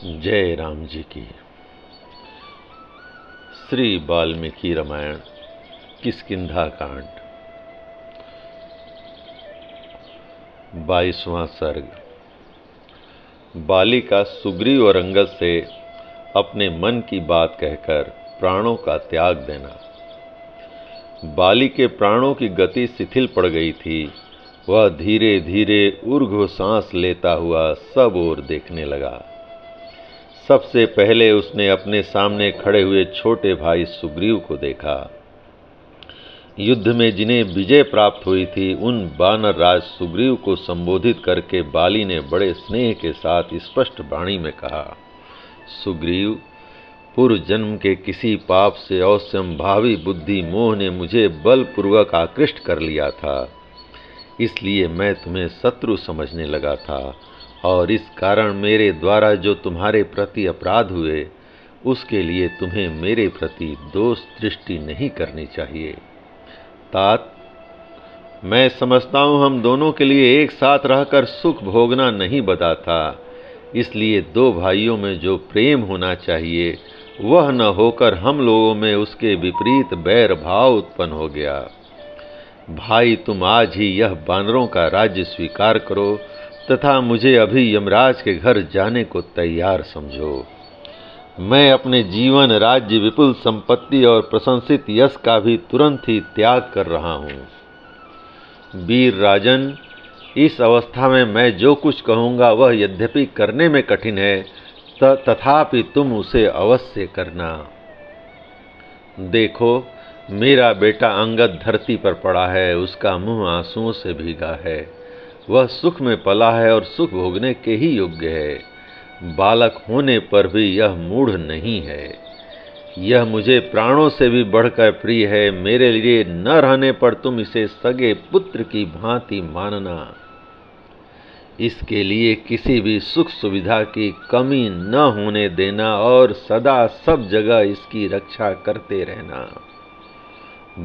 जय राम जी की। श्री वाल्मीकि रामायण किष्किंधा कांड 22वां सर्ग। बाली का सुग्रीव और अंगद से अपने मन की बात कहकर प्राणों का त्याग देना। बाली के प्राणों की गति शिथिल पड़ गई थी। वह धीरे धीरे ऊर्ध्व सांस लेता हुआ सब ओर देखने लगा। सबसे पहले उसने अपने सामने खड़े हुए छोटे भाई सुग्रीव को देखा। युद्ध में जिन्हें विजय प्राप्त हुई थी, उन वानर राज सुग्रीव को संबोधित करके बाली ने बड़े स्नेह के साथ स्पष्ट वाणी में कहा, सुग्रीव, पूर्व जन्म के किसी पाप से अवश्यंभावी बुद्धि मोह ने मुझे बलपूर्वक आकृष्ट कर लिया था। इसलिए मैं तुम्हें शत्रु समझने लगा था और इस कारण मेरे द्वारा जो तुम्हारे प्रति अपराध हुए, उसके लिए तुम्हें मेरे प्रति दोष दृष्टि नहीं करनी चाहिए। तात, मैं समझता हूँ हम दोनों के लिए एक साथ रहकर सुख भोगना नहीं बदा था। इसलिए दो भाइयों में जो प्रेम होना चाहिए वह न होकर हम लोगों में उसके विपरीत बैर भाव उत्पन्न हो गया। भाई, तुम आज ही यह बानरों का राज्य स्वीकार करो तथा मुझे अभी यमराज के घर जाने को तैयार समझो। मैं अपने जीवन, राज्य, विपुल संपत्ति और प्रशंसित यश का भी तुरंत ही त्याग कर रहा हूँ। वीर राजन, इस अवस्था में मैं जो कुछ कहूँगा वह यद्यपि करने में कठिन है, तथापि तुम उसे अवश्य करना। देखो, मेरा बेटा अंगद धरती पर पड़ा है, उसका मुंह आंसुओं से भीगा है। वह सुख में पला है और सुख भोगने के ही योग्य है। बालक होने पर भी यह मूढ़ नहीं है। यह मुझे प्राणों से भी बढ़कर प्रिय है। मेरे लिए न रहने पर तुम इसे सगे पुत्र की भांति मानना। इसके लिए किसी भी सुख सुविधा की कमी न होने देना और सदा सब जगह इसकी रक्षा करते रहना।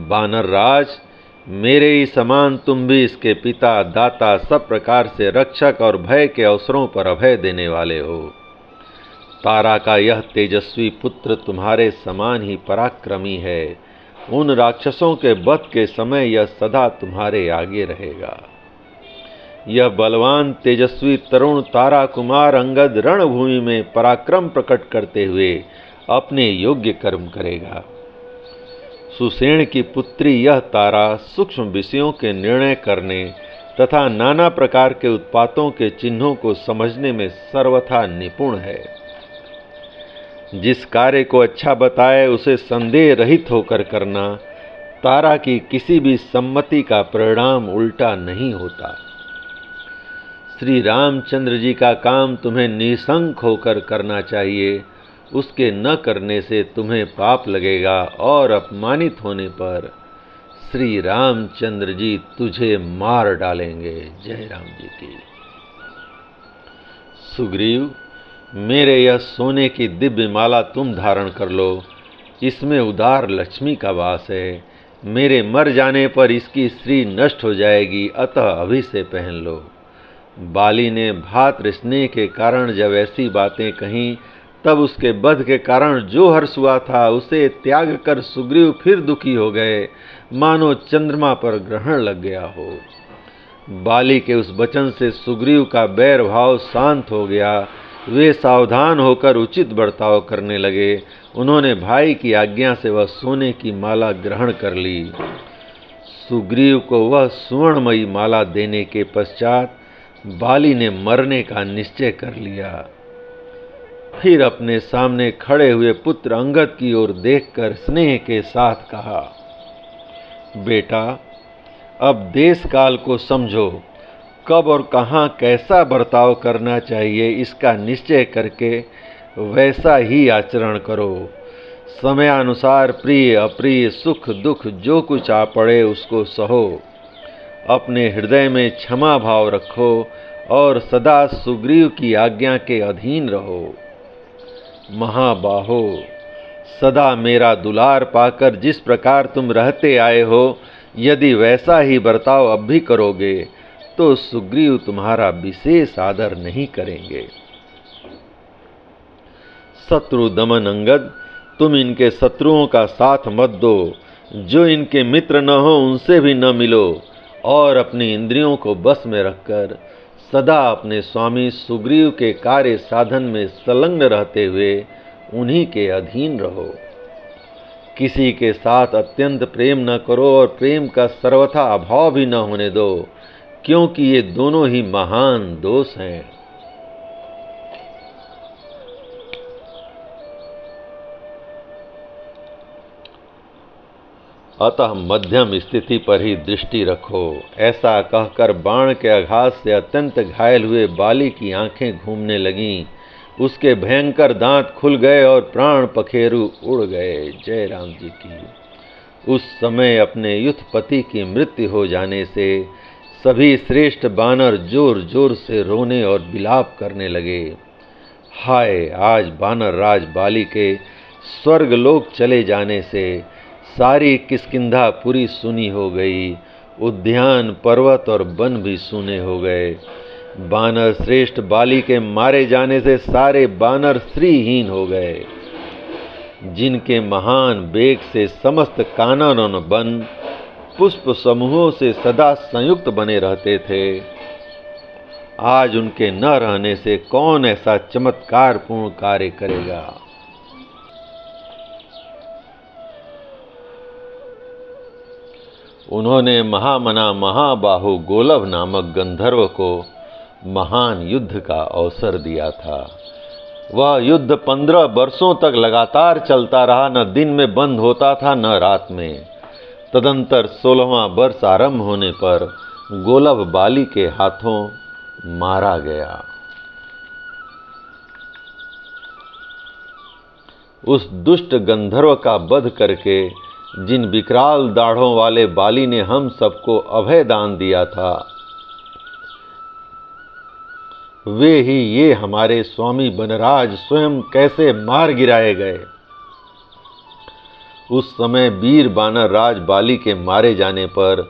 वानर राज, मेरे ही समान तुम भी इसके पिता, दाता, सब प्रकार से रक्षक और भय के अवसरों पर अभय देने वाले हो। तारा का यह तेजस्वी पुत्र तुम्हारे समान ही पराक्रमी है। उन राक्षसों के वध के समय यह सदा तुम्हारे आगे रहेगा। यह बलवान तेजस्वी तरुण तारा कुमार अंगद रणभूमि में पराक्रम प्रकट करते हुए अपने योग्य कर्म करेगा। सुसेन की पुत्री यह तारा सूक्ष्म विषयों के निर्णय करने तथा नाना प्रकार के उत्पातों के चिन्हों को समझने में सर्वथा निपुण है। जिस कार्य को अच्छा बताए उसे संदेह रहित होकर करना। तारा की किसी भी सम्मति का परिणाम उल्टा नहीं होता। श्री रामचंद्र जी का काम तुम्हें निसंक होकर करना चाहिए। उसके न करने से तुम्हें पाप लगेगा और अपमानित होने पर श्री रामचंद्र जी तुझे मार डालेंगे। जय राम जी की। सुग्रीव, मेरे यह सोने की दिव्य माला तुम धारण कर लो। इसमें उदार लक्ष्मी का वास है। मेरे मर जाने पर इसकी श्री नष्ट हो जाएगी, अतः अभी से पहन लो। बाली ने भातृ स्नेह के कारण जब ऐसी बातें कहीं, तब उसके वध के कारण जो हर्ष हुआ था उसे त्याग कर सुग्रीव फिर दुखी हो गए, मानो चंद्रमा पर ग्रहण लग गया हो। बाली के उस वचन से सुग्रीव का बैर भाव शांत हो गया। वे सावधान होकर उचित बर्ताव करने लगे। उन्होंने भाई की आज्ञा से वह सोने की माला ग्रहण कर ली। सुग्रीव को वह सुवर्णमयी माला देने के पश्चात बाली ने मरने का निश्चय कर लिया। फिर अपने सामने खड़े हुए पुत्र अंगद की ओर देखकर स्नेह के साथ कहा, बेटा, अब देश काल को समझो। कब और कहाँ कैसा बर्ताव करना चाहिए इसका निश्चय करके वैसा ही आचरण करो। समयानुसार प्रिय अप्रिय, सुख दुख जो कुछ आ पड़े उसको सहो। अपने हृदय में क्षमा भाव रखो और सदा सुग्रीव की आज्ञा के अधीन रहो। महाबाहो, सदा मेरा दुलार पाकर जिस प्रकार तुम रहते आए हो, यदि वैसा ही बर्ताव अब भी करोगे तो सुग्रीव तुम्हारा विशेष आदर नहीं करेंगे। शत्रु दमन अंगद, तुम इनके शत्रुओं का साथ मत दो, जो इनके मित्र न हो उनसे भी न मिलो, और अपनी इंद्रियों को बस में रखकर सदा अपने स्वामी सुग्रीव के कार्य साधन में संलग्न रहते हुए उन्हीं के अधीन रहो। किसी के साथ अत्यंत प्रेम न करो और प्रेम का सर्वथा अभाव भी न होने दो, क्योंकि ये दोनों ही महान दोष हैं। अतः मध्यम स्थिति पर ही दृष्टि रखो। ऐसा कहकर बाण के आघात से अत्यंत घायल हुए बाली की आंखें घूमने लगीं, उसके भयंकर दांत खुल गए और प्राण पखेरु उड़ गए। जय राम जी की। उस समय अपने युद्धपति की मृत्यु हो जाने से सभी श्रेष्ठ बानर जोर जोर से रोने और विलाप करने लगे। हाय, आज बानर राज बाली के स्वर्गलोक चले जाने से सारी किष्किंधा पुरी सुनी हो गई, उद्यान पर्वत और वन भी सूने हो गए। बानर श्रेष्ठ बाली के मारे जाने से सारे बानर श्रीहीन हो गए। जिनके महान वेग से समस्त कानन और वन पुष्प समूहों से सदा संयुक्त बने रहते थे, आज उनके न रहने से कौन ऐसा चमत्कारपूर्ण कार्य करेगा। उन्होंने महामना महाबाहु गोलभ नामक गंधर्व को महान युद्ध का अवसर दिया था। वह युद्ध 15 वर्षों तक लगातार चलता रहा, न दिन में बंद होता था न रात में। तदंतर 16वां वर्ष आरंभ होने पर गोलभ बाली के हाथों मारा गया। उस दुष्ट गंधर्व का वध करके जिन विकराल दाढ़ों वाले बाली ने हम सबको अभय दान दिया था, वे ही ये हमारे स्वामी बनराज स्वयं कैसे मार गिराए गए। उस समय वीर बानर राज बाली के मारे जाने पर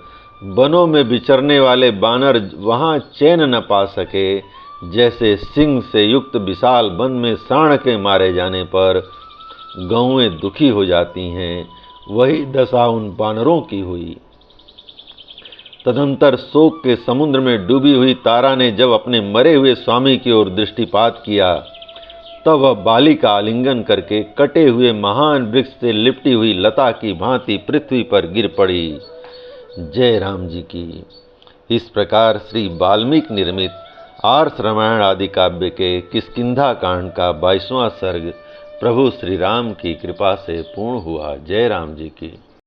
वनों में विचरने वाले बानर वहां चैन न पा सके। जैसे सिंह से युक्त विशाल वन में सांड के मारे जाने पर गौएं दुखी हो जाती हैं, वही दशा उन बानरों की हुई। तदंतर शोक के समुद्र में डूबी हुई तारा ने जब अपने मरे हुए स्वामी की ओर दृष्टिपात किया, तब वह बाली का आलिंगन करके कटे हुए महान वृक्ष से लिपटी हुई लता की भांति पृथ्वी पर गिर पड़ी। जय राम जी की। इस प्रकार श्री वाल्मीकि निर्मित आर्ष रामायण आदि काव्य के किष्किंधा कांड का 22वां सर्ग प्रभु श्री राम की कृपा से पूर्ण हुआ। जय राम जी की।